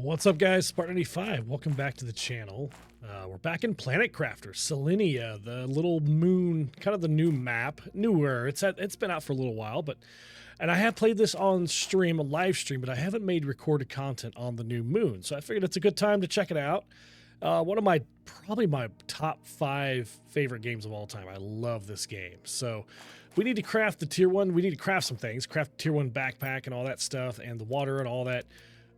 What's up, guys? Spartan85. Welcome back to the channel. We're back in Planet Crafter, Selenia, the little moon, kind of the new map. Newer. It's been out for a little while, and I have played this on stream, a live stream, but I haven't made recorded content on the new moon. So I figured it's a good time to check it out. One of probably my top 5 favorite games of all time. I love this game. So we need to craft the tier 1. We need to craft some things, craft the tier 1 backpack and all that stuff, and the water and all that.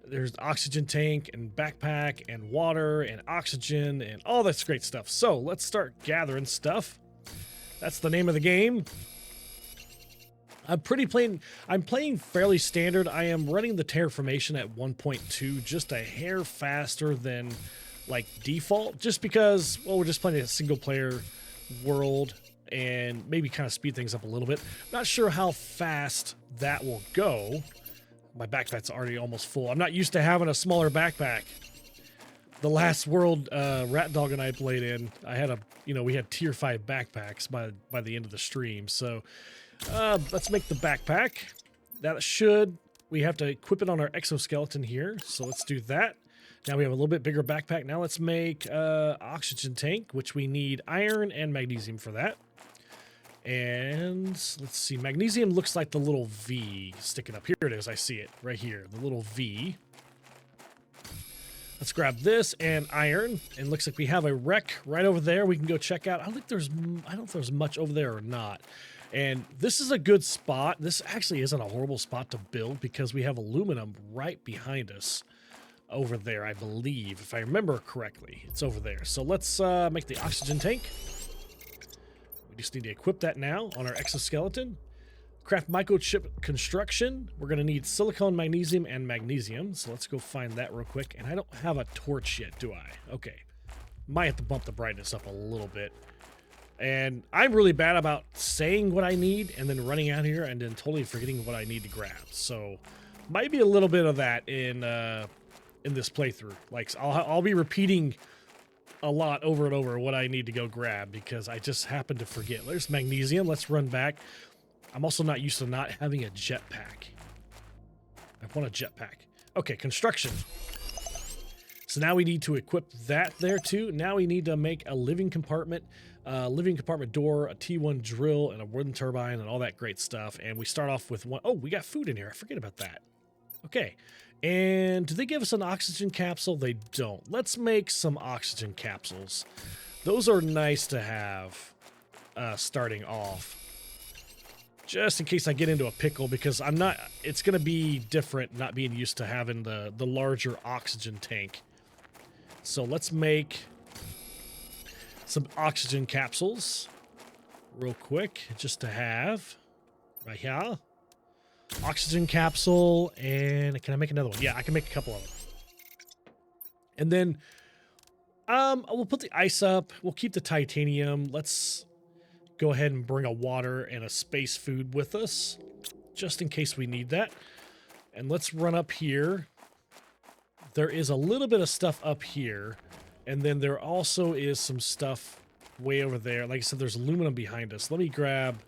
There's oxygen tank and backpack and water and oxygen and all this great stuff. So let's start gathering stuff. That's the name of the game. I'm playing fairly standard. I am running the Terraformation at 1.2, just a hair faster than like default, just because, well, we're just playing a single player world and maybe kind of speed things up a little bit. Not sure how fast that will go. My backpack's already almost full. I'm not used to having a smaller backpack. The last world Rat Dog and I played in, we had tier 5 backpacks by the end of the stream. So let's make the backpack. We have to equip it on our exoskeleton here. So let's do that. Now we have a little bit bigger backpack. Now let's make oxygen tank, which we need iron and magnesium for that. And let's see, magnesium looks like the little V sticking up. Here it is, I see it right here, the little V. Let's grab this and iron, and looks like we have a wreck right over there we can go check out. I don't know if there's much over there or not. And this is a good spot. This actually isn't a horrible spot to build because we have aluminum right behind us over there, I believe, if I remember correctly. It's over there. So let's make the oxygen tank. We just need to equip that now on our exoskeleton. Craft microchip construction. We're going to need silicone, magnesium, and magnesium. So let's go find that real quick. And I don't have a torch yet, do I? Okay. Might have to bump the brightness up a little bit. And I'm really bad about saying what I need and then running out here and then totally forgetting what I need to grab. So might be a little bit of that in this playthrough. Like I'll be repeating a lot over and over what I need to go grab because I just happen to forget. There's magnesium. Let's run back. I'm also not used to not having a jetpack. I want a jetpack. Okay, construction. So now we need to equip that there too. Now we need to make a living compartment door, a T1 drill, and a wooden turbine and all that great stuff. And we start off with one. Oh, we got food in here. I forget about that. Okay. And do they give us an oxygen capsule? They don't. Let's make some oxygen capsules. Those are nice to have starting off. Just in case I get into a pickle, because it's going to be different not being used to having the larger oxygen tank. So let's make some oxygen capsules real quick just to have right here. Oxygen capsule, and can I make another one? Yeah, I can make a couple of them. And then we'll put the ice up. We'll keep the titanium. Let's go ahead and bring a water and a space food with us, just in case we need that. And let's run up here. There is a little bit of stuff up here, and then there also is some stuff way over there. Like I said, there's aluminum behind us. Let me grab...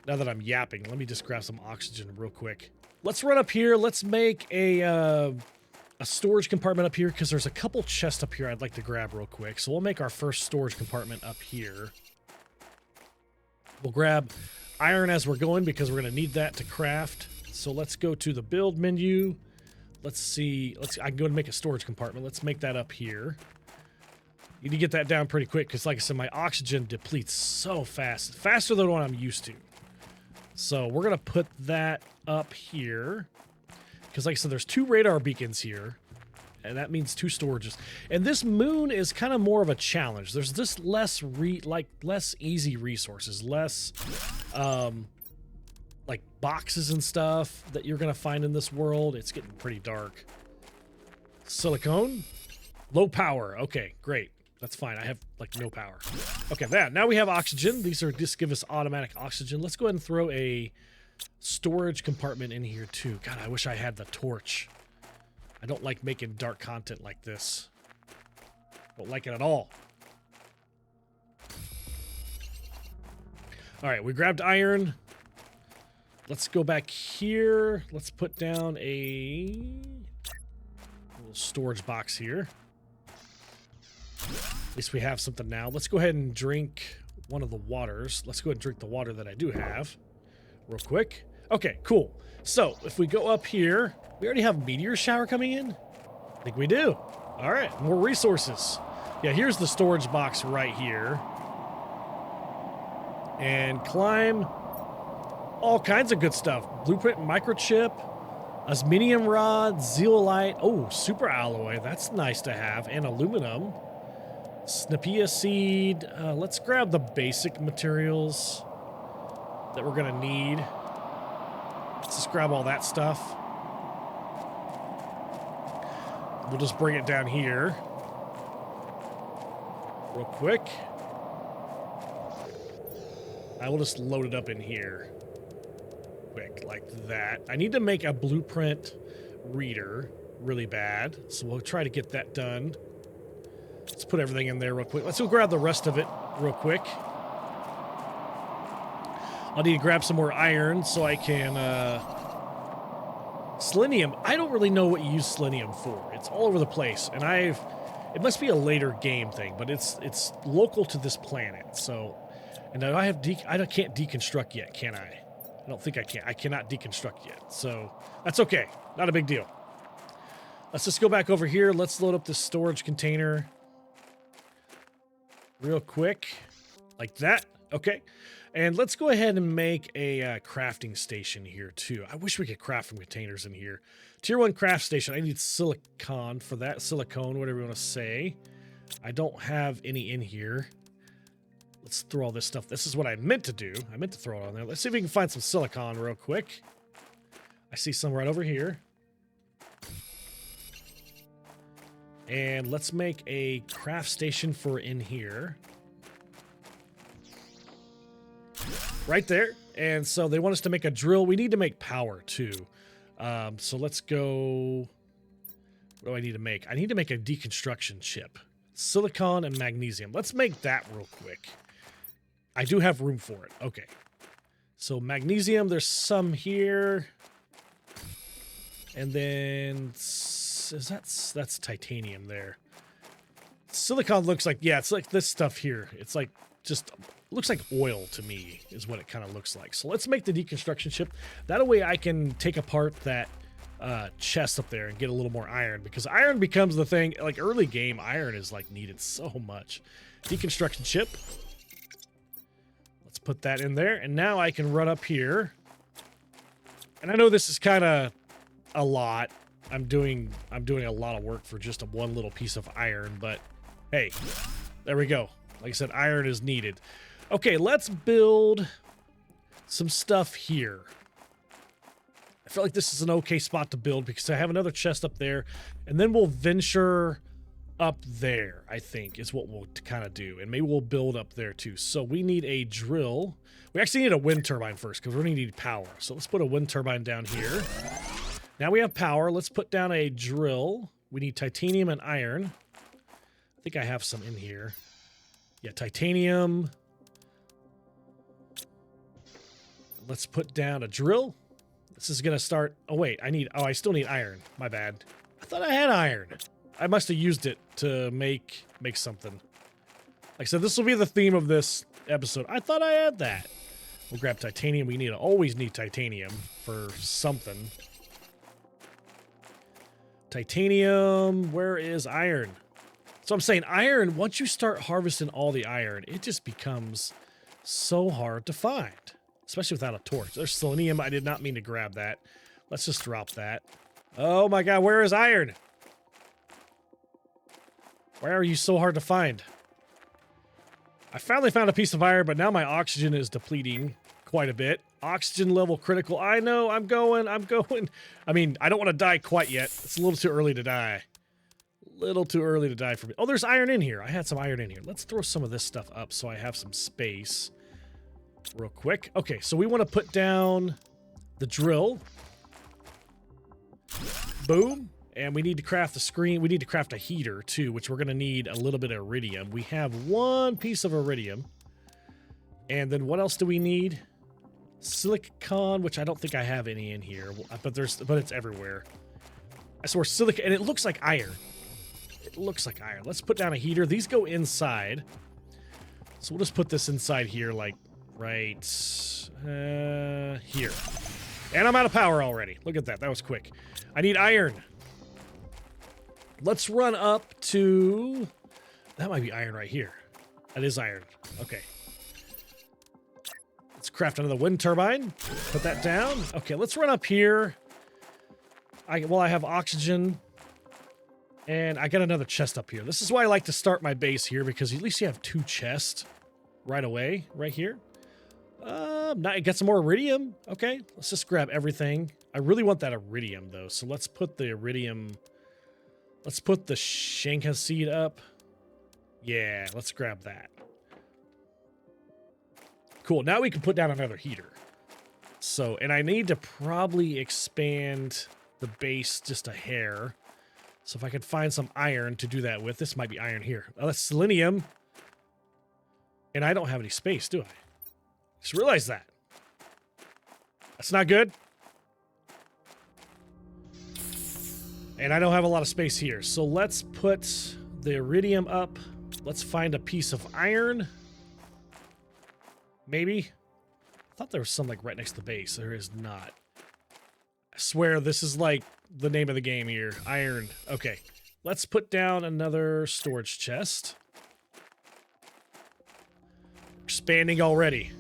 Now that I'm yapping, let me just grab some oxygen real quick. Let's run up here. Let's make a storage compartment up here because there's a couple chests up here I'd like to grab real quick. So we'll make our first storage compartment up here. We'll grab iron as we're going because we're going to need that to craft. So let's go to the build menu. Let's see. I can go and make a storage compartment. Let's make that up here. You need to get that down pretty quick because, like I said, my oxygen depletes so fast. Faster than what I'm used to. So we're going to put that up here because, like I said, there's 2 radar beacons here, and that means 2 storages. And this moon is kind of more of a challenge. There's just less easy resources, less like boxes and stuff that you're going to find in this world. It's getting pretty dark. Silicone, low power. Okay, great. That's fine. I have like no power. Okay, now we have oxygen. These just give us automatic oxygen. Let's go ahead and throw a storage compartment in here too. God, I wish I had the torch. I don't like making dark content like this. Don't like it at all. All right, we grabbed iron. Let's go back here. Let's put down a little storage box here. At least we have something now. Let's go ahead and drink one of the waters. Let's go ahead and drink the water that I do have real quick. Okay, cool. So if we go up here, we already have a meteor shower coming in. I think we do. All right, more resources. Yeah, here's the storage box right here. And climb all kinds of good stuff. Blueprint microchip, osmium rod, zeolite. Oh, super alloy. That's nice to have. And aluminum. Snapia seed. Let's grab the basic materials that we're going to need. Let's just grab all that stuff. We'll just bring it down here real quick. I will just load it up in here quick like that. I need to make a blueprint reader really bad, so we'll try to get that done. Let's put everything in there real quick. Let's go grab the rest of it real quick. I'll need to grab some more iron so I can selenium. I don't really know what you use selenium for. It's all over the place, and it must be a later game thing, but it's local to this planet. So, and I can't deconstruct yet, can I? I don't think I can. I cannot deconstruct yet. So that's okay. Not a big deal. Let's just go back over here. Let's load up this storage container real quick like that. Okay. And let's go ahead and make a crafting station here too. I wish we could craft from containers in here. Tier 1 craft station. I need silicon for that. Silicone, whatever you want to say. I don't have any in here. Let's throw all this stuff. This is what I meant to do. I meant to throw it on there. Let's see if we can find some silicon real quick. I see some right over here. And let's make a craft station for in here. Right there. And so they want us to make a drill. We need to make power too. So let's go. What do I need to make? I need to make a deconstruction chip. Silicon and magnesium. Let's make that real quick. I do have room for it. Okay. So magnesium, there's some here. And then that's titanium there. Silicon looks like, yeah, it's like this stuff here. It's like just looks like oil to me is what it kind of looks like. So let's make the deconstruction chip. That way I can take apart that chest up there and get a little more iron, because iron becomes the thing. Like early game, iron is like needed so much. Deconstruction chip. Let's put that in there. And now I can run up here. And I know this is kind of a lot. I'm doing a lot of work for just one little piece of iron, but hey, there we go. Like I said, iron is needed. Okay, let's build some stuff here. I feel like this is an okay spot to build because I have another chest up there, and then we'll venture up there, I think, is what we'll kind of do. And maybe we'll build up there too. So we need a drill. We actually need a wind turbine first because we're going to need power. So let's put a wind turbine down here. Now we have power. Let's put down a drill. We need titanium and iron. I think I have some in here. Yeah, titanium. Let's put down a drill. This is going to start. Oh, wait. I still need iron. My bad. I thought I had iron. I must have used it to make something. Like I said, this will be the theme of this episode. I thought I had that. We'll grab titanium. We always need titanium for something. Titanium. Where is iron? So I'm saying iron, once you start harvesting all the iron, it just becomes so hard to find, especially without a torch. There's selenium. I did not mean to grab that. Let's just drop that. Oh my God, where is iron? Why are you so hard to find? I finally found a piece of iron, but now my oxygen is depleting quite a bit. Oxygen level critical. I know, I'm going. I mean, I don't want to die quite yet. It's a little too early to die. Little too early to die for me. Oh, there's iron in here. I had some iron in here. Let's throw some of this stuff up so I have some space real quick. Okay, so we want to put down the drill. Boom. And we need to craft the screen. We need to craft a heater too, which we're going to need a little bit of iridium. We have one piece of iridium. And then what else do we need? Silicon, which I don't think I have any in here, but it's everywhere. I swear silica, and it looks like iron. It looks like iron. Let's put down a heater. These go inside. So we'll just put this inside here, like right here. And I'm out of power already. Look at that. That was quick. I need iron. Let's run up to... That might be iron right here. That is iron. Okay. Let's craft another wind turbine. Put that down. Okay, let's run up here. I have oxygen. And I got another chest up here. This is why I like to start my base here, because at least you have 2 chests right away, right here. Get some more iridium. Okay, let's just grab everything. I really want that iridium, though, so let's put the iridium... Let's put the Shanka seed up. Yeah, let's grab that. Cool, now we can put down another heater. So, and I need to probably expand the base just a hair. So if I could find some iron to do that with, this might be iron here. Oh, that's selenium. And I don't have any space, do I? Just realized that. That's not good. And I don't have a lot of space here. So let's put the iridium up. Let's find a piece of iron. Maybe. I thought there was some like right next to the base. There is not. I swear this is like the name of the game here. Iron. Okay. Let's put down another storage chest. Expanding already.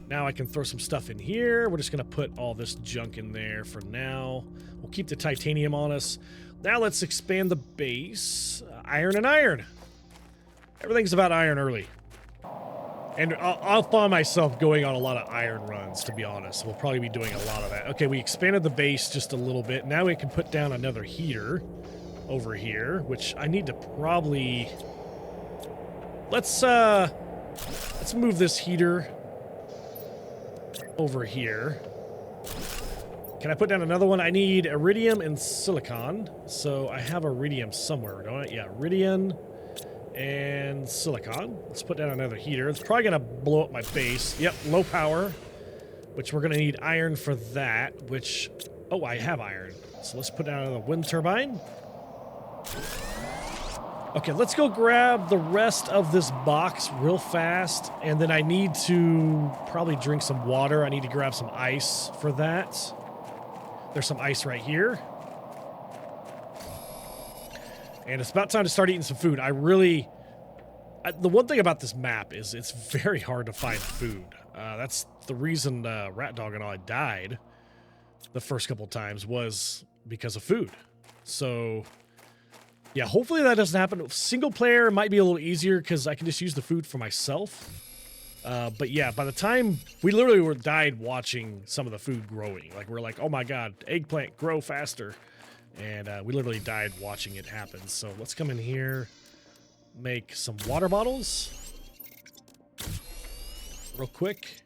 Now I can throw some stuff in here. We're just going to put all this junk in there for now. We'll keep the titanium on us. Now let's expand the base. Iron and iron. Everything's about iron early. And I'll find myself going on a lot of iron runs, to be honest. We'll probably be doing a lot of that. Okay, we expanded the base just a little bit. Now we can put down another heater over here, which I need to probably... Let's move this heater over here. Can I put down another one? I need iridium and silicon. So I have iridium somewhere, don't I? Yeah, iridium and silicon. Let's put down another heater. It's probably going to blow up my base. Yep, low power, which we're going to need iron for that, which... Oh, I have iron. So let's put down another wind turbine. Okay, let's go grab the rest of this box real fast, and then I need to probably drink some water. I need to grab some ice for that. There's some ice right here. And it's about time to start eating some food. The one thing about this map is it's very hard to find food. That's the reason Rat Dog and I died the first couple times, was because of food. So... yeah, hopefully that doesn't happen. Single player might be a little easier because I can just use the food for myself. But yeah, by the time we literally died watching some of the food growing. Like we're like, oh my god, eggplant, grow faster. And we literally died watching it happen. So let's come in here, make some water bottles. Real quick.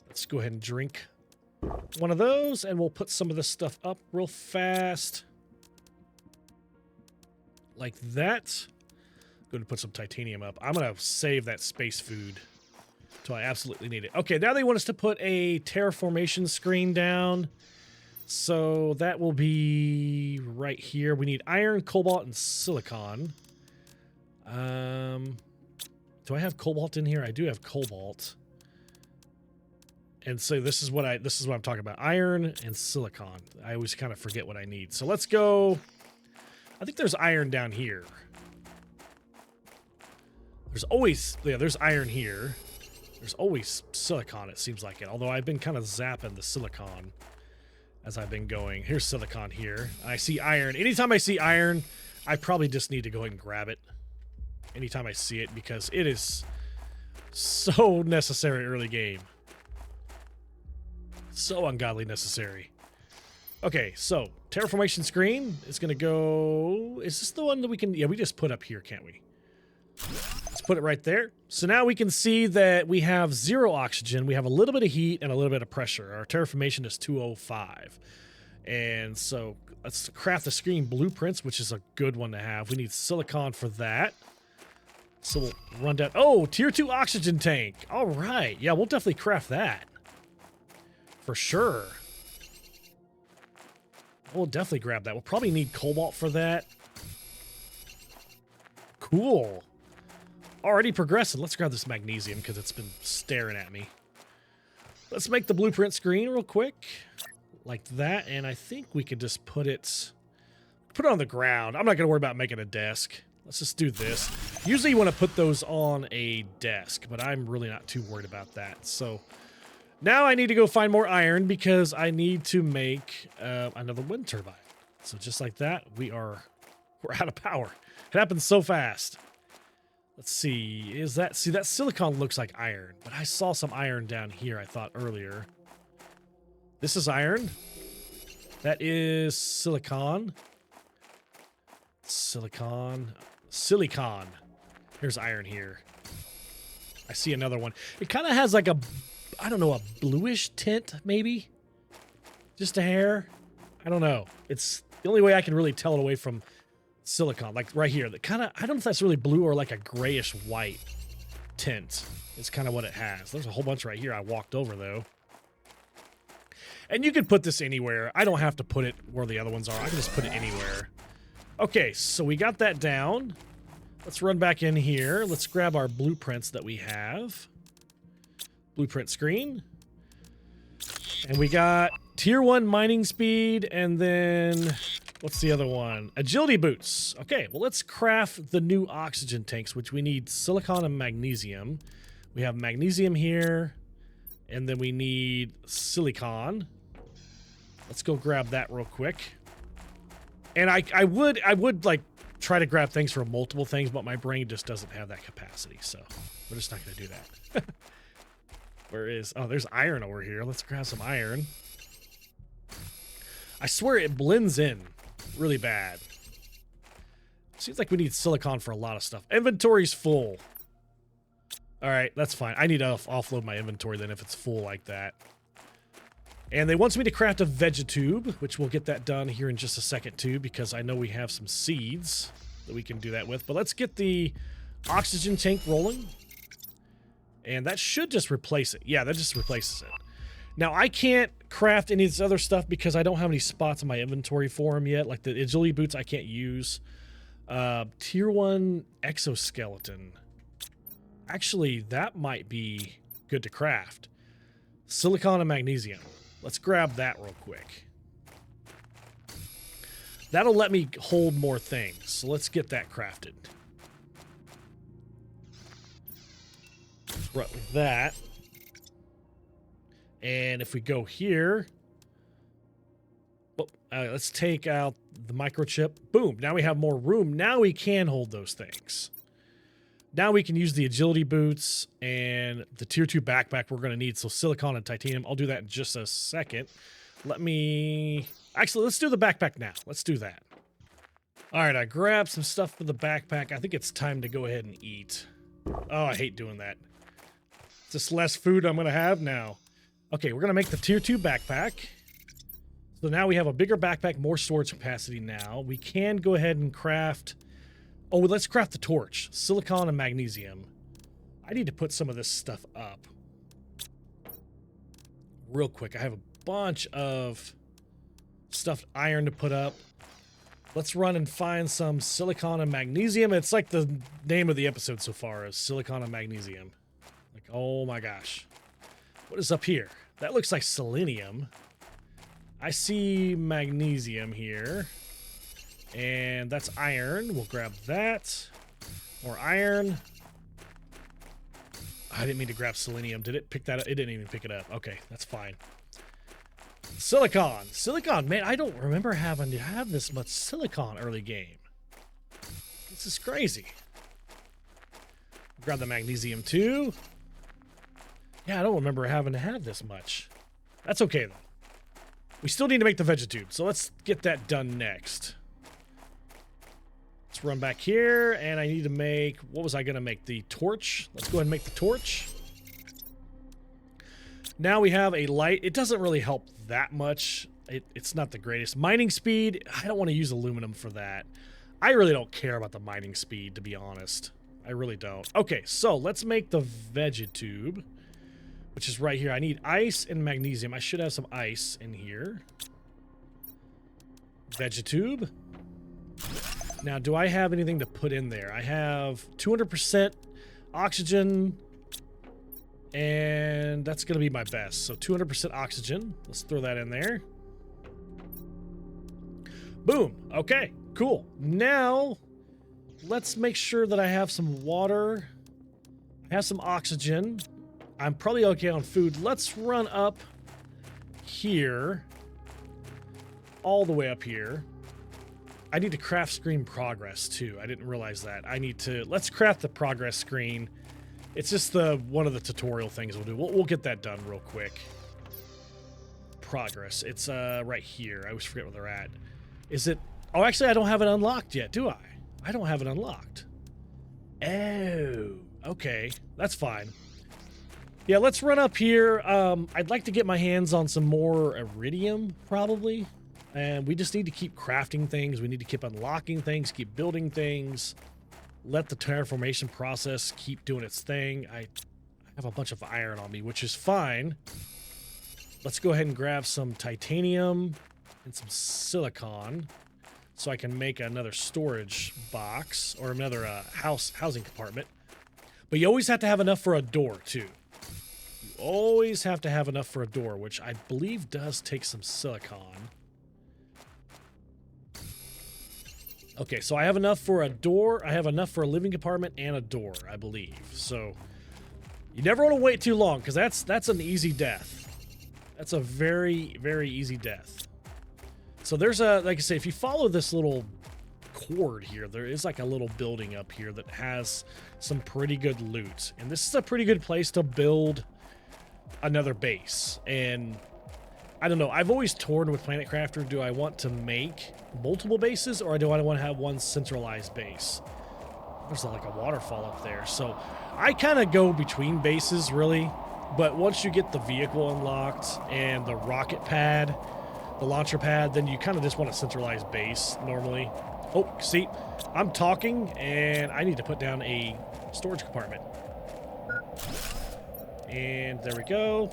Let's go ahead and drink one of those, and we'll put some of this stuff up real fast. Like that. Going to put some titanium up. I'm going to save that space food until I absolutely need it. Okay, now they want us to put a terraformation screen down. So that will be right here. We need iron, cobalt, and silicon. Do I have cobalt in here? I do have cobalt. And so this is what I'm talking about. Iron and silicon. I always kind of forget what I need. So let's go. I think there's iron down here. There's iron here. There's always silicon, it seems like it. Although I've been kind of zapping the silicon as I've been going. Here's silicon here. I see iron. Anytime I see iron, I probably just need to go ahead and grab it. Anytime I see it, because it is so necessary early game. So ungodly necessary. Okay, so terraformation screen is going to go... Is this the one that we can... Yeah, we just put up here, can't we? Let's put it right there. So now we can see that we have 0 oxygen. We have a little bit of heat and a little bit of pressure. Our terraformation is 205. And so let's craft the screen blueprints, which is a good one to have. We need silicon for that. So we'll run down... Oh, tier 2 oxygen tank. All right. Yeah, we'll definitely craft that. For sure. We'll definitely grab that. We'll probably need cobalt for that. Cool. Already progressing. Let's grab this magnesium because it's been staring at me. Let's make the blueprint screen real quick. Like that. And I think we could just put it on the ground. I'm not going to worry about making a desk. Let's just do this. Usually you want to put those on a desk, but I'm really not too worried about that. So now I need to go find more iron because I need to make another wind turbine. So just like that, we're out of power. It happens so fast. Let's see. That silicon looks like iron, but I saw some iron down here, I thought earlier. This is iron. That is silicon. Silicon. Here's iron here. I see another one. It kind of has like a, I don't know, a bluish tint, maybe? Just a hair? I don't know. It's the only way I can really tell it away from silicon, like right here. That kind of, I don't know if that's really blue or like a grayish white tint. It's kind of what it has. There's a whole bunch right here I walked over, though. And you could put this anywhere. I don't have to put it where the other ones are. I can just put it anywhere. Okay, so we got that down. Let's run back in here. Let's grab our blueprints that we have. Blueprint screen. And we got tier 1 mining speed, and then what's the other one? Agility boots. Okay, well, let's craft the new oxygen tanks, which we need silicon and magnesium. We have magnesium here, and then we need silicon. Let's go grab that real quick. And I would like try to grab things for multiple things, but my brain just doesn't have that capacity, so we're just not going to do that. Oh, there's iron over here. Let's grab some iron. I swear it blends in really bad. Seems like we need silicon for a lot of stuff. Inventory's full. All right, that's fine. I need to offload my inventory then if it's full like that. And they want me to craft a vegetube, which we'll get that done here in just a second too, because I know we have some seeds that we can do that with. But let's get the oxygen tank rolling. And that should just replace it. Yeah, that just replaces it. Now, I can't craft any of this other stuff because I don't have any spots in my inventory for them yet. Like the agility boots I can't use. Tier 1 exoskeleton. Actually, that might be good to craft. Silicon and magnesium. Let's grab that real quick. That'll let me hold more things. So let's get that crafted. Right, like that. And if we go here, let's take out the microchip. Boom. Now we have more room. Now we can hold those things. Now we can use the agility boots and the tier 2 backpack we're going to need. So silicon and titanium. I'll do that in just a second. Actually, let's do the backpack now. Let's do that. All right, I grabbed some stuff for the backpack. I think it's time to go ahead and eat. Oh, I hate doing that. It's just less food I'm going to have now. Okay, we're going to make the tier 2 backpack. So now we have a bigger backpack, more storage capacity now. We can go ahead and craft... Oh, let's craft the torch. Silicon and magnesium. I need to put some of this stuff up. Real quick. I have a bunch of stuffed iron to put up. Let's run and find some silicon and magnesium. It's like the name of the episode so far is silicon and magnesium. Like, oh my gosh. What is up here? That looks like selenium. I see magnesium here. And that's iron. We'll grab that. More iron. I didn't mean to grab selenium. Did it pick that up? It didn't even pick it up. Okay, that's fine. Silicon. Silicon. Man, I don't remember having to have this much silicon early game. This is crazy. Grab the magnesium too. Yeah, I don't remember having to have this much. That's okay, though. We still need to make the vegetube, so let's get that done next. Let's run back here, and I need to make... What was I going to make? The torch. Let's go ahead and make the torch. Now we have a light. It doesn't really help that much. It's not the greatest. Mining speed, I don't want to use aluminum for that. I really don't care about the mining speed, to be honest. I really don't. Okay, so let's make the vegetube, which is right here. I need ice and magnesium. I should have some ice in here. Vegetube. Now, do I have anything to put in there? I have 200% oxygen, and that's going to be my best. So 200% oxygen. Let's throw that in there. Boom. Okay, cool. Now, let's make sure that I have some water. I have some oxygen. I'm probably okay on food. Let's run up here. All the way up here. I need to craft screen progress too. I didn't realize that. I need to, let's craft the progress screen. It's just one of the tutorial things we'll do. We'll get that done real quick. Progress. It's right here. I always forget where they're at. Is it? Oh, actually, I don't have it unlocked yet, do I? I don't have it unlocked. Oh, okay. That's fine. Yeah, let's run up here. I'd like to get my hands on some more iridium, probably. And we just need to keep crafting things. We need to keep unlocking things, keep building things. Let the terraformation process keep doing its thing. I have a bunch of iron on me, which is fine. Let's go ahead and grab some titanium and some silicon so I can make another storage box or another housing compartment. But you always have to have enough for a door, too. You always have to have enough for a door, which I believe does take some silicon. Okay, so I have enough for a door, I have enough for a living compartment and a door, I believe. So you never want to wait too long, because that's an easy death. That's a very, very easy death. So there's like I say, if you follow this little cord here, there is like a little building up here that has some pretty good loot. And this is a pretty good place to build another base. And I don't know, I've always torn with Planet Crafter. Do I want to make multiple bases, or do I want to have one centralized base? There's like a waterfall up there. So I kind of go between bases, really. But once you get the vehicle unlocked and the rocket pad, the launcher pad, then you kind of just want a centralized base normally. Oh, see, I'm talking, and I need to put down a storage compartment. And there we go.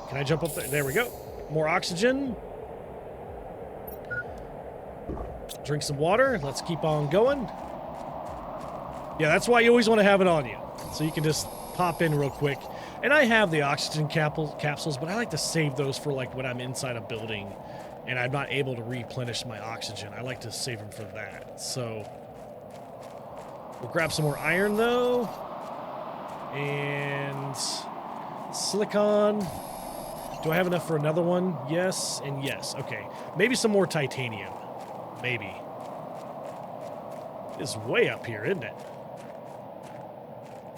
Can I jump up there? There we go. More oxygen. Drink some water. Let's keep on going. Yeah, that's why you always want to have it on you. So you can just pop in real quick. And I have the oxygen capsules, but I like to save those for like when I'm inside a building and I'm not able to replenish my oxygen. I like to save them for that. So we'll grab some more iron though. And silicon. Do I have enough for another one? Yes and yes. Okay. Maybe some more titanium. Maybe. It's way up here, isn't it?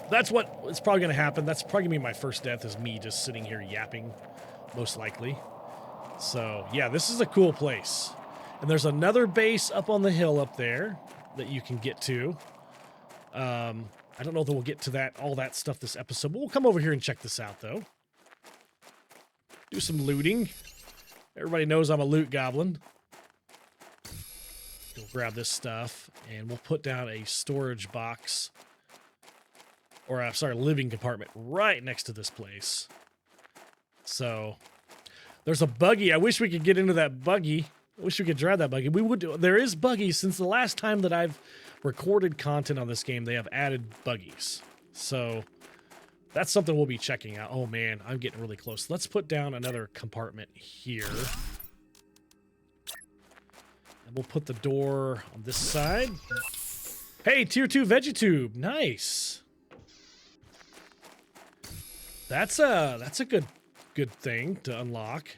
That's what is probably going to happen. That's probably going to be my first death, is me just sitting here yapping, most likely. So, yeah, this is a cool place. And there's another base up on the hill up there that you can get to. I don't know that we'll get to all that stuff this episode, but we'll come over here and check this out, though. Do some looting. Everybody knows I'm a loot goblin. We'll grab this stuff, and we'll put down a storage box. Or, sorry, living compartment right next to this place. So, there's a buggy. I wish we could get into that buggy. I wish we could drive that buggy. We would do. There is buggies. Since the last time that I've recorded content on this game, they have added buggies. So, that's something we'll be checking out. Oh, man, I'm getting really close. Let's put down another compartment here. And we'll put the door on this side. Hey, Tier 2 Vegetube. Nice. That's a good thing to unlock.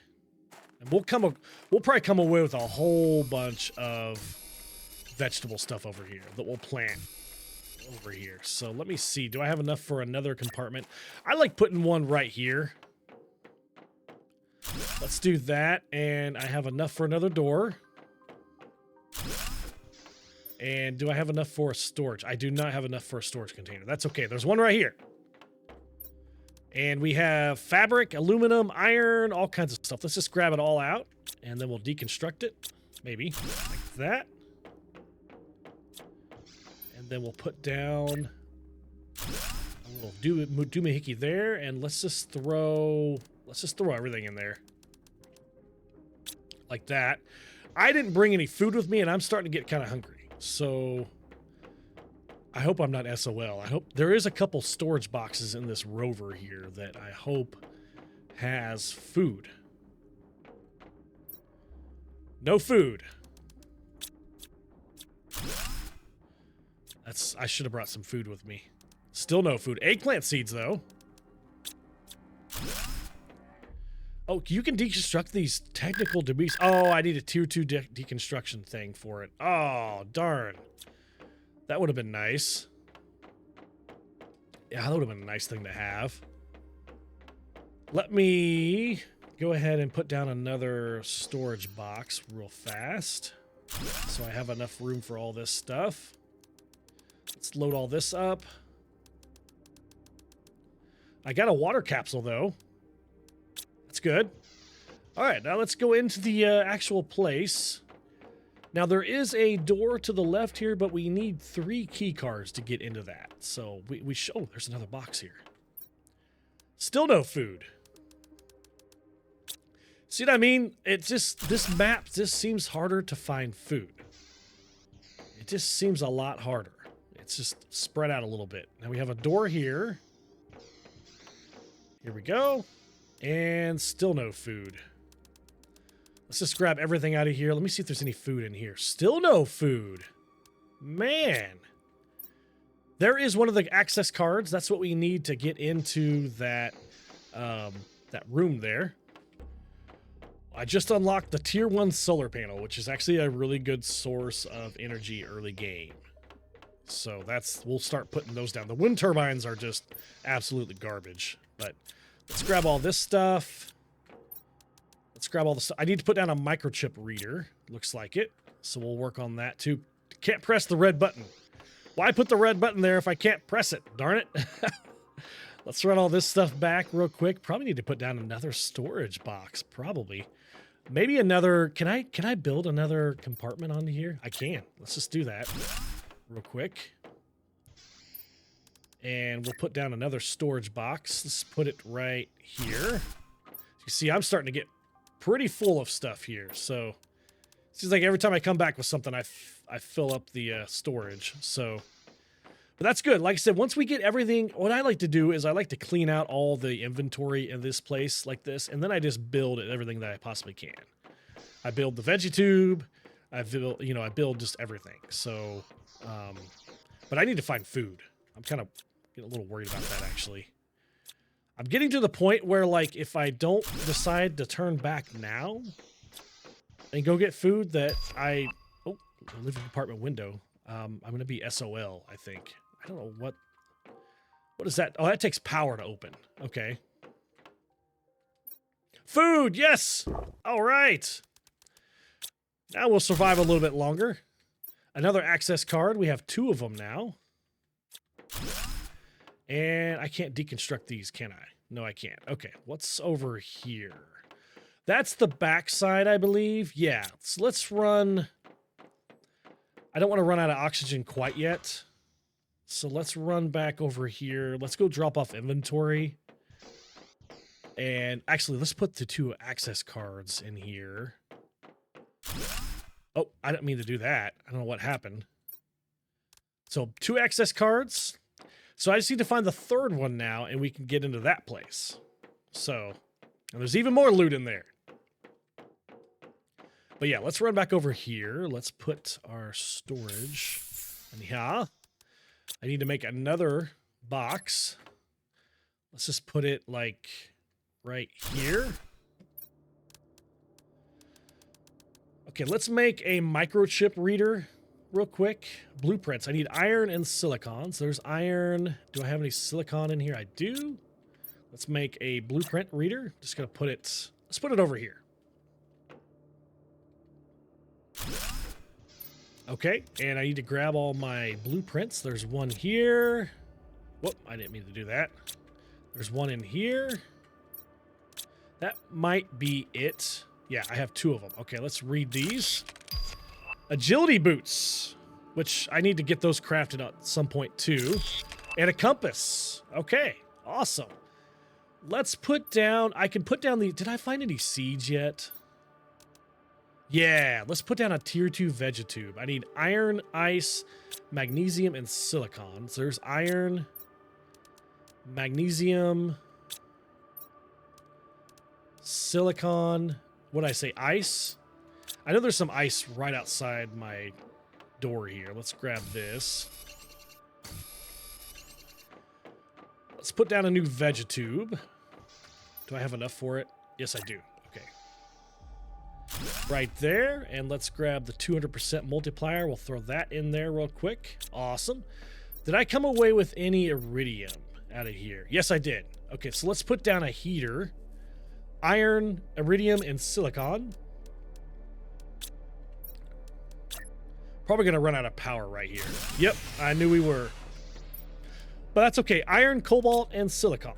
And we'll probably come away with a whole bunch of vegetable stuff over here that we'll plant over here. So let me see. Do I have enough for another compartment? I like putting one right here. Let's do that. And I have enough for another door. And do I have enough for a storage? I do not have enough for a storage container. That's okay. There's one right here. And we have fabric, aluminum, iron, all kinds of stuff. Let's just grab it all out, and then we'll deconstruct it. Maybe like that. And then we'll put down a little doohickey there, and let's just throw everything in there. Like that. I didn't bring any food with me, and I'm starting to get kind of hungry. So I hope I'm not SOL. I hope there is a couple storage boxes in this rover here that I hope has food. No food. I should have brought some food with me. Still no food. Eggplant seeds, though. Oh, you can deconstruct these technical debris. Oh, I need a tier 2 deconstruction thing for it. Oh, darn. That would have been nice. Yeah, that would have been a nice thing to have. Let me go ahead and put down another storage box real fast, so I have enough room for all this stuff. Let's load all this up. I got a water capsule, though. That's good. All right, now let's go into the actual place. Now, there is a door to the left here, but we need 3 key cards to get into that. So oh, there's another box here. Still no food. See what I mean? It's just, this map just seems harder to find food. It just seems a lot harder. It's just spread out a little bit. Now we have a door here. Here we go. And still no food. Let's just grab everything out of here. Let me see if there's any food in here. Still no food. Man. There is one of the access cards. That's what we need to get into that, that room there. I just unlocked the tier 1 solar panel, which is actually a really good source of energy early game. So we'll start putting those down. The wind turbines are just absolutely garbage. But let's grab all this stuff. Let's grab all the stuff. I need to put down a microchip reader. Looks like it. So we'll work on that too. Can't press the red button. Why put the red button there if I can't press it? Darn it. Let's run all this stuff back real quick. Probably need to put down another storage box. Probably. Maybe another... Can I build another compartment onto here? I can. Let's just do that real quick. And we'll put down another storage box. Let's put it right here. You see, I'm starting to get pretty full of stuff here. So, it seems like every time I come back with something, I fill up the storage. So, but that's good. Like I said, once we get everything, what I like to do is I like to clean out all the inventory in this place like this, and then I just build everything that I possibly can. I build the veggie tube. I build just everything. So, but I need to find food. I'm kind of getting a little worried about that, actually. I'm getting to the point where, like, if I don't decide to turn back now and go get food that I living compartment window, I'm going to be SOL, I think. I don't know what is that? Oh, that takes power to open. Okay. Food, yes! All right. Now we'll survive a little bit longer. Another access card. We have 2 of them now. And I can't deconstruct these, can I? No, I can't. Okay, what's over here? That's the backside, I believe. Yeah, so let's run... I don't want to run out of oxygen quite yet. So let's run back over here. Let's go drop off inventory. And actually, let's put the 2 access cards in here. Oh, I didn't mean to do that. I don't know what happened. So 2 access cards. So I just need to find the 3rd one now, and we can get into that place. So, and there's even more loot in there. But yeah, let's run back over here. Let's put our storage in here. I need to make another box. Let's just put it like right here. Okay, let's make a microchip reader real quick. Blueprints. I need iron and silicon. So there's iron. Do I have any silicon in here? I do. Let's make a blueprint reader. Just gonna put it, let's put it over here. Okay, and I need to grab all my blueprints. There's one here. Whoop, I didn't mean to do that. There's one in here. That might be it. Yeah, I have 2 of them. Okay, let's read these. Agility boots, which I need to get those crafted at some point too. And a compass. Okay, awesome. Let's put down, I can put down the, did I find any seeds yet? Yeah, let's put down a tier 2 vegetube. I need iron, ice, magnesium, and silicon. So there's iron, magnesium, silicon. What did I say? Ice? I know there's some ice right outside my door here. Let's grab this. Let's put down a new vegetube. Do I have enough for it? Yes, I do. Okay. Right there. And let's grab the 200% multiplier. We'll throw that in there real quick. Awesome. Did I come away with any iridium out of here? Yes, I did. Okay, so let's put down a heater. Iron, iridium, and silicon. Probably going to run out of power right here. Yep, I knew we were. But that's okay. Iron, cobalt, and silicon.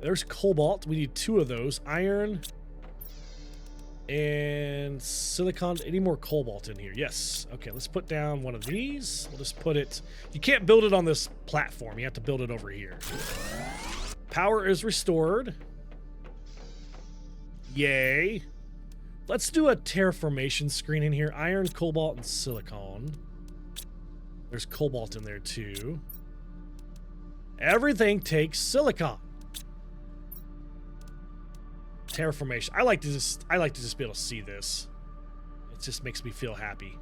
There's cobalt. We need 2 of those. Iron and silicon. Any more cobalt in here? Yes. Okay, let's put down one of these. We'll just put it... You can't build it on this platform. You have to build it over here. Power is restored. Yay. Let's do a terraformation screen in here. Iron, cobalt, and silicon. There's cobalt in there too. Everything takes silicon. Terraformation. I like to just be able to see this. It just makes me feel happy.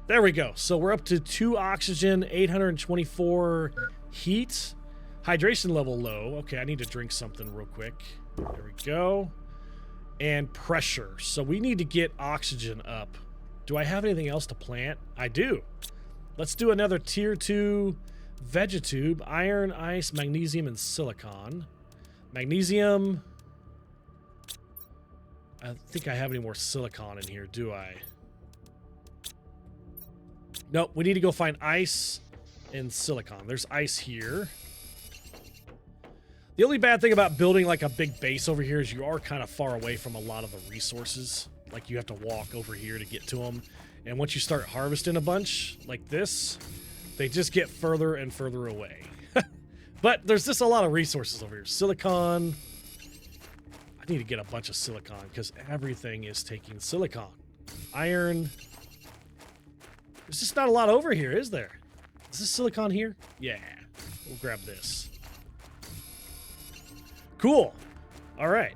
There we go. So we're up to 2 oxygen, 824 heat. Hydration level low. Okay, I need to drink something real quick. There we go. And pressure. So we need to get oxygen up. Do I have anything else to plant? I do. Let's do another tier 2 vegetube. Iron, ice, magnesium, and silicon. Magnesium. I don't think I have any more silicon in here, do I? Nope, we need to go find ice and silicon. There's ice here. The only bad thing about building like a big base over here is you are kind of far away from a lot of the resources. Like you have to walk over here to get to them. And once you start harvesting a bunch like this, they just get further and further away. But there's just a lot of resources over here. Silicon. I need to get a bunch of silicon because everything is taking silicon. Iron. There's just not a lot over here, is there? Is this silicon here? Yeah. We'll grab this. Cool. All right.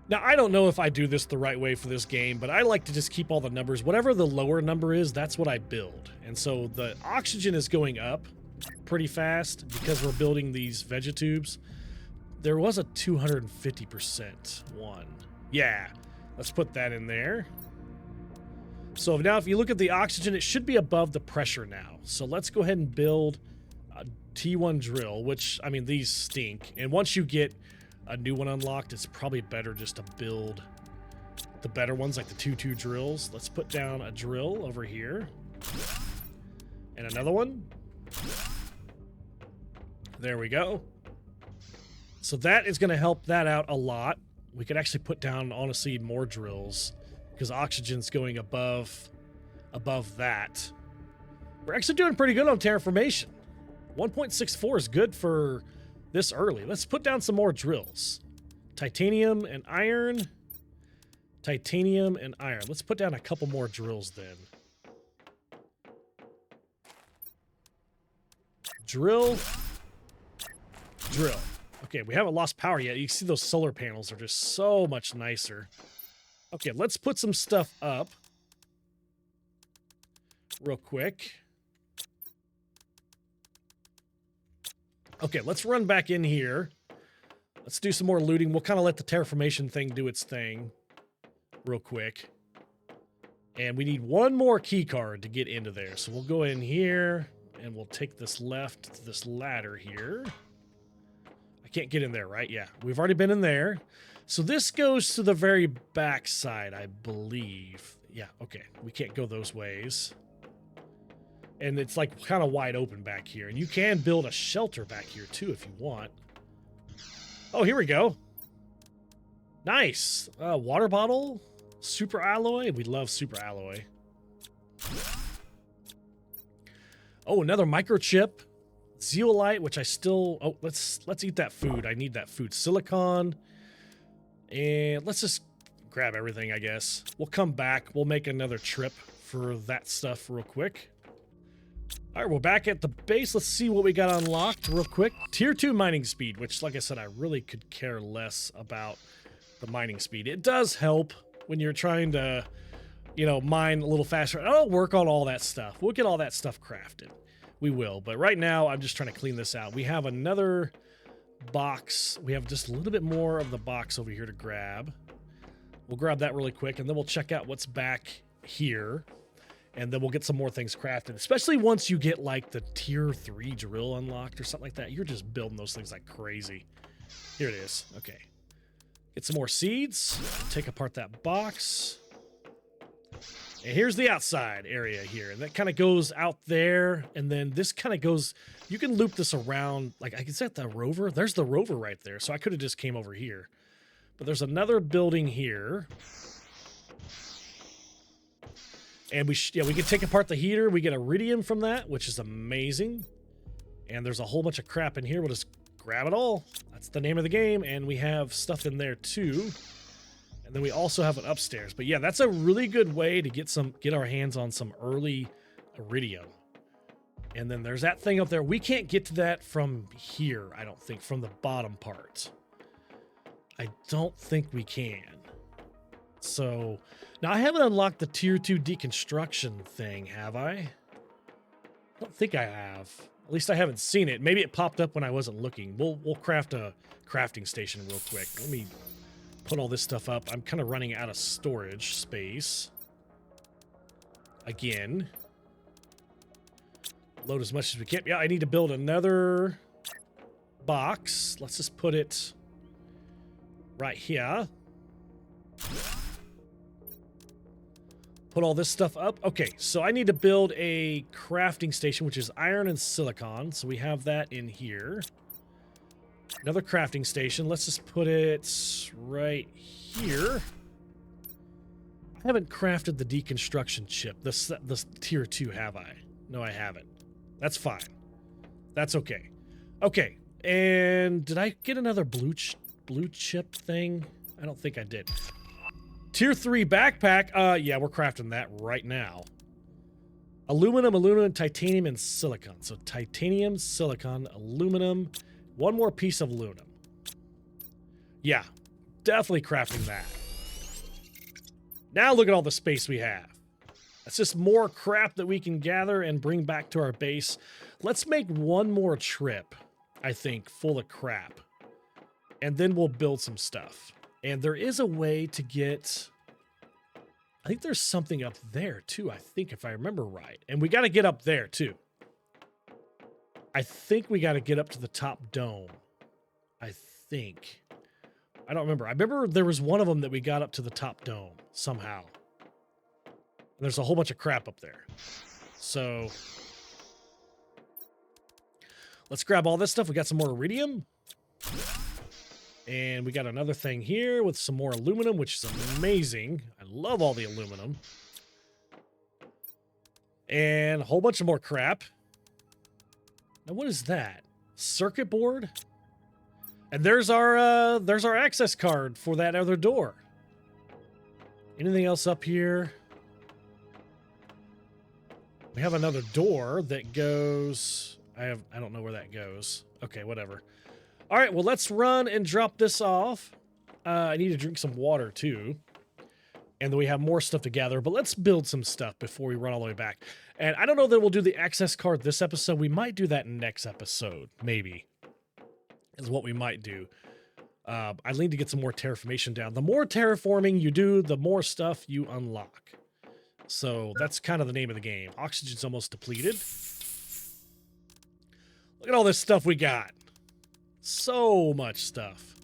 Now, I don't know if I do this the right way for this game, but I like to just keep all the numbers. Whatever the lower number is, that's what I build. And so the oxygen is going up pretty fast because we're building these vegetubes. There was a 250% one. Yeah. Let's put that in there. So now if you look at the oxygen, it should be above the pressure now. So let's go ahead and build a T1 drill, which, I mean, these stink. And once you get a new one unlocked, it's probably better just to build the better ones, like the 2-2 drills. Let's put down a drill over here. And another one. There we go. So that is going to help that out a lot. We could actually put down, honestly, more drills because oxygen's going above that. We're actually doing pretty good on terraformation. 1.64 is good for this early. Let's put down some more drills. Titanium and iron. Titanium and iron. Let's put down a couple more drills then. Drill. Drill. Okay, we haven't lost power yet. You can see those solar panels are just so much nicer. Okay, let's put some stuff up real quick. Okay, let's run back in here. Let's do some more looting. We'll kind of let the terraformation thing do its thing real quick. And we need one more key card to get into there. So we'll go in here and we'll take this left to this ladder here. I can't get in there, right? Yeah, we've already been in there. So this goes to the very back side, I believe. Yeah, okay. We can't go those ways. And it's like kind of wide open back here. And you can build a shelter back here too if you want. Oh, here we go. Nice. Water bottle. Super alloy. We love super alloy. Oh, another microchip. Zeolite, which I still... Oh, let's eat that food. I need that food. Silicon. And let's just grab everything, I guess. We'll come back. We'll make another trip for that stuff real quick. All right, we're back at the base. Let's see what we got unlocked real quick. Tier 2 mining speed, which, like I said, I really could care less about the mining speed. It does help when you're trying to, you know, mine a little faster. I'll work on all that stuff. We'll get all that stuff crafted. We will. But right now, I'm just trying to clean this out. We have another box. We have just a little bit more of the box over here to grab. We'll grab that really quick, and then we'll check out what's back here. And then we'll get some more things crafted, especially once you get like the tier 3 drill unlocked or something like that. You're just building those things like crazy. Here it is. Okay. Get some more seeds. Take apart that box. And here's the outside area here. And that kind of goes out there. And then this kind of goes, you can loop this around. Like I can set the rover. There's the rover right there. So I could have just came over here. But there's another building here. And we can take apart the heater. We get iridium from that, which is amazing. And there's a whole bunch of crap in here. We'll just grab it all. That's the name of the game. And we have stuff in there too. And then we also have it upstairs. But yeah, that's a really good way to get our hands on some early iridium. And then there's that thing up there. We can't get to that from here, I don't think, from the bottom part. I don't think we can. So now I haven't unlocked the tier 2 deconstruction thing, have I? I don't think I have. At least I haven't seen it. Maybe it popped up when I wasn't looking. We'll craft a crafting station real quick. Let me put all this stuff up. I'm kind of running out of storage space. Again. Load as much as we can. Yeah, I need to build another box. Let's just put it right here. Put all this stuff up. Okay, so I need to build a crafting station, which is iron and silicon. So we have that in here. Another crafting station. Let's just put it right here. I haven't crafted the deconstruction chip, the tier 2, have I? No, I haven't. That's fine. That's okay. Okay, and did I get another blue chip thing? I don't think I did. Tier 3 backpack. Yeah, we're crafting that right now. Aluminum, titanium, and silicon. So titanium, silicon, aluminum. One more piece of aluminum. Yeah, definitely crafting that. Now look at all the space we have. That's just more crap that we can gather and bring back to our base. Let's make one more trip, I think, full of crap. And then we'll build some stuff. And there is a way to get... I think there's something up there, too, I think, if I remember right. And we got to get up there, too. I think we got to get up to the top dome. I think. I don't remember. I remember there was one of them that we got up to the top dome, somehow. And there's a whole bunch of crap up there. So... let's grab all this stuff. We got some more iridium. And we got another thing here with some more aluminum, which is amazing. I love all the aluminum. And a whole bunch of more crap. Now, what is that? Circuit board? And there's our access card for that other door. Anything else up here? We have another door that goes... I don't know where that goes. Okay, whatever. All right, well, let's run and drop this off. I need to drink some water, too. And then we have more stuff to gather, but let's build some stuff before we run all the way back. And I don't know that we'll do the access card this episode. We might do that next episode, maybe, is what we might do. I need to get some more terraformation down. The more terraforming you do, the more stuff you unlock. So that's kind of the name of the game. Oxygen's almost depleted. Look at all this stuff we got. So much stuff.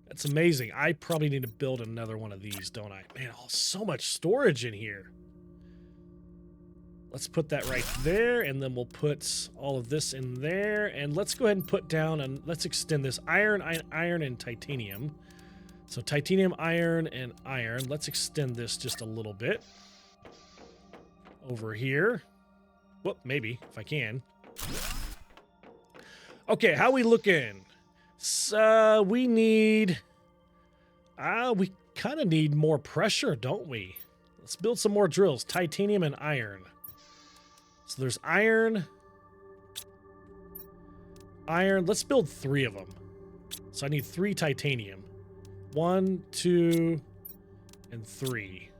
That's amazing. I probably need to build another one of these, don't I? Man, oh, so much storage in here. Let's put that right there, and then we'll put all of this in there. And let's go ahead and put down, and let's extend this iron, and titanium. So titanium, iron, and iron. Let's extend this just a little bit. Over here. Whoop, maybe, if I can. Okay, how we looking? So we need... kind of need more pressure, don't we? Let's build some more drills. Titanium and iron. So there's iron. Iron. Let's build 3 of them. So I need 3 titanium. 1, 2, and 3.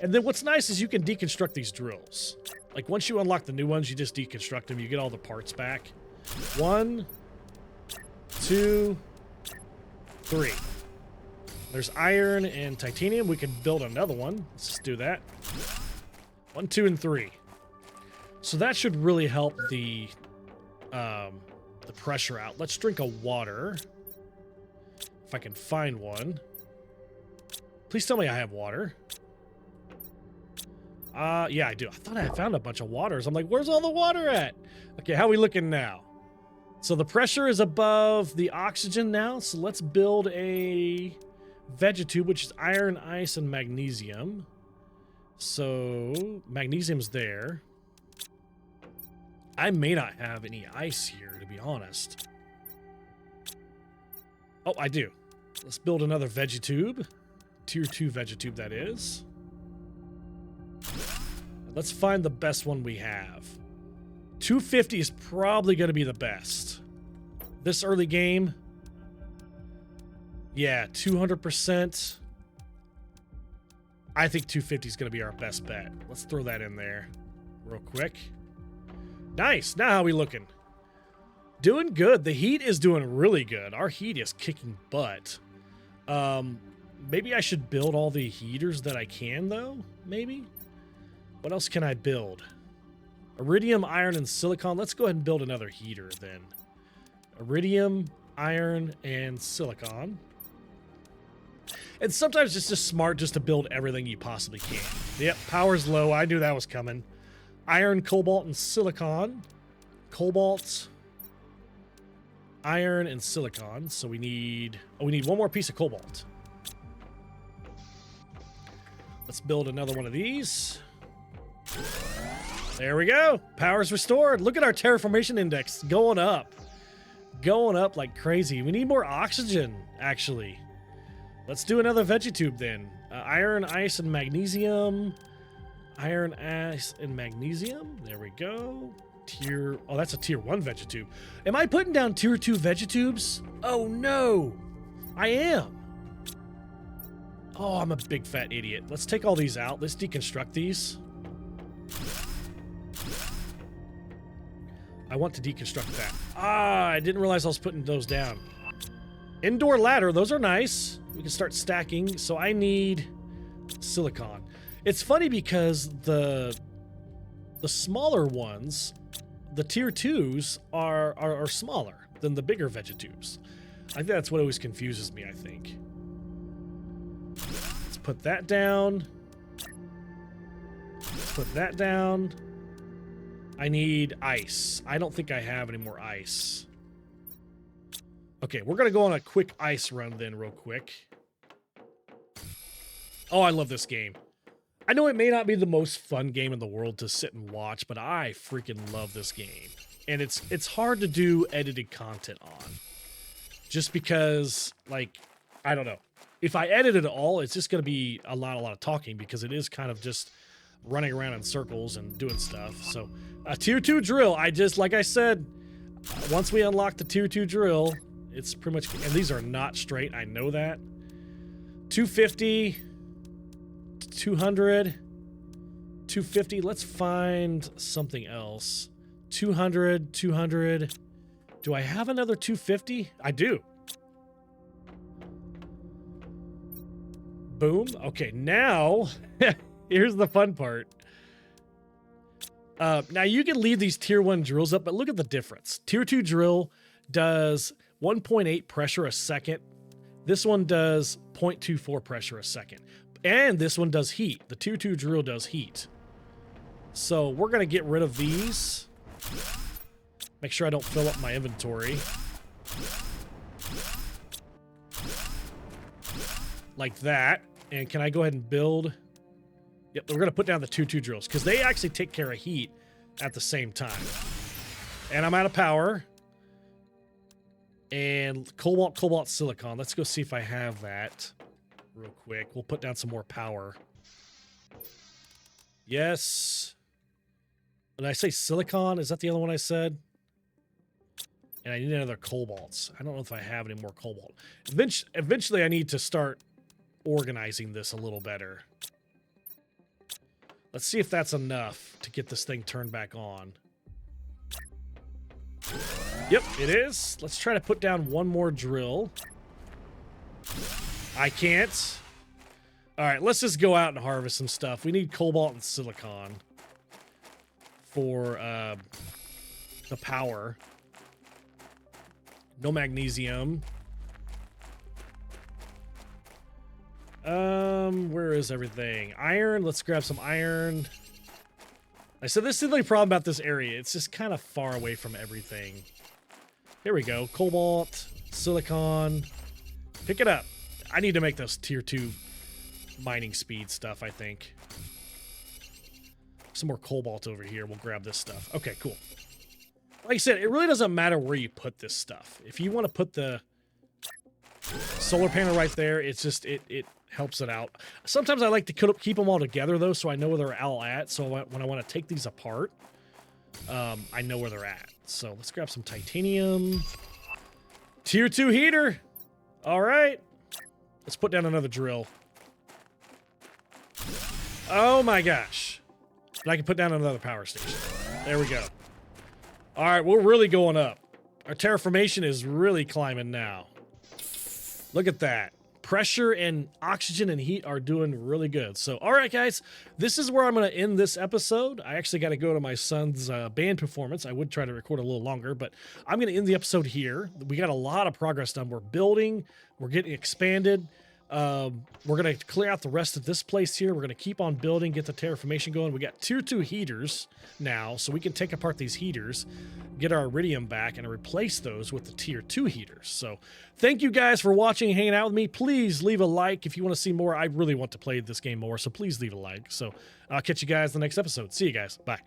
And then what's nice is you can deconstruct these drills. Like once you unlock the new ones, you just deconstruct them. You get all the parts back. 1, 2, 3. There's iron and titanium. We can build another one. Let's just do that. 1, 2, and 3. So that should really help the pressure out. Let's drink a water. If I can find one. Please tell me I have water. Yeah, I do. I thought I found a bunch of waters. I'm like, where's all the water at? Okay, how are we looking now? So the pressure is above the oxygen now. So let's build a vegetube, which is iron, ice, and magnesium. So magnesium's there. I may not have any ice here, to be honest. Oh, I do. Let's build another vegetube. Tier 2 vegetube, that is. Let's find the best one we have. 250 is probably going to be the best. This early game. Yeah, 200%. I think 250 is going to be our best bet. Let's throw that in there real quick. Nice. Now how are we looking? Doing good. The heat is doing really good. Our heat is kicking butt. Maybe I should build all the heaters that I can, though. Maybe. What else can I build? Iridium, iron, and silicon. Let's go ahead and build another heater then. Iridium, iron, and silicon. And sometimes it's just smart just to build everything you possibly can. Yep, power's low. I knew that was coming. Iron, cobalt, and silicon. Cobalt, iron, and silicon. So we need... Oh, we need one more piece of cobalt. Let's build another one of these. There we go. Power's restored. Look at our terraformation index going up. Going up like crazy. We need more oxygen, actually. Let's do another vegetube then. Iron, ice, and magnesium. Iron, ice, and magnesium. There we go. Tier... Oh, that's a tier 1 vegetube. Am I putting down tier 2 vegetubes? Oh, no. I am. Oh, I'm a big fat idiot. Let's take all these out. Let's deconstruct these. I want to deconstruct that. Ah, I didn't realize I was putting those down. Indoor ladder, those are nice. We can start stacking. So I need silicon. It's funny because the smaller ones, the tier 2s, are smaller than the bigger vegetubes. I think that's what always confuses me, I think. Let's put that down. Let's put that down. I need ice. I don't think I have any more ice. Okay, we're going to go on a quick ice run then real quick. Oh, I love this game. I know it may not be the most fun game in the world to sit and watch, but I freaking love this game. And it's hard to do edited content on. Just because, like, I don't know. If I edit it all, it's just going to be a lot of talking because it is kind of just running around in circles and doing stuff. So, a tier 2 drill. Like I said, once we unlock the tier 2 drill, it's pretty much, and these are not straight, I know that. 250, 200, 250. Let's find something else. 200, 200. Do I have another 250? I do. Boom. Okay, now, here's the fun part. Now, you can leave these tier 1 drills up, but look at the difference. Tier 2 drill does 1.8 pressure a second. This one does 0.24 pressure a second. And this one does heat. The tier 2 drill does heat. So we're going to get rid of these. Make sure I don't fill up my inventory. Like that. And can I go ahead and build? Yep, we're going to put down the tier 2 drills because they actually take care of heat at the same time. And I'm out of power. And cobalt, silicon. Let's go see if I have that. real quick. We'll put down some more power. Yes. Did I say silicon? Is that the other one I said? And I need another cobalt. I don't know if I have any more cobalt. Eventually, I need to start organizing this a little better. Let's see if that's enough to get this thing turned back on. Yep, it is. Let's try to put down one more drill. I can't. All right, let's just go out and harvest some stuff. We need cobalt and silicon for the power. No magnesium. Where is everything? Iron. Let's grab some iron. I said this is the only problem about this area. It's just kind of far away from everything. Here we go. Cobalt, silicon. Pick it up. I need to make those tier 2 mining speed stuff, I think. Some more cobalt over here. We'll grab this stuff. Okay, cool. Like I said, it really doesn't matter where you put this stuff. If you want to put the solar panel right there, it's just, it helps it out. Sometimes I like to keep them all together, though, so I know where they're all at. So when I want to take these apart, I know where they're at. So let's grab some titanium. Tier 2 heater. All right. Let's put down another drill. Oh, my gosh. And I can put down another power station. There we go. All right, we're really going up. Our terraformation is really climbing now. Look at that. Pressure and oxygen and heat are doing really good. So, all right, guys, this is where I'm going to end this episode. I actually got to go to my son's band performance. I would try to record a little longer, but I'm going to end the episode here. We got a lot of progress done. We're building. We're getting expanded. We're going to clear out the rest of this place here. We're going to keep on building, get the terraformation going. We got tier 2 heaters now, so we can take apart these heaters, get our iridium back, and replace those with the tier 2 heaters. So thank you guys for watching and hanging out with me. Please leave a like if you want to see more. I really want to play this game more, so please leave a like. So I'll catch you guys in the next episode. See you guys. Bye.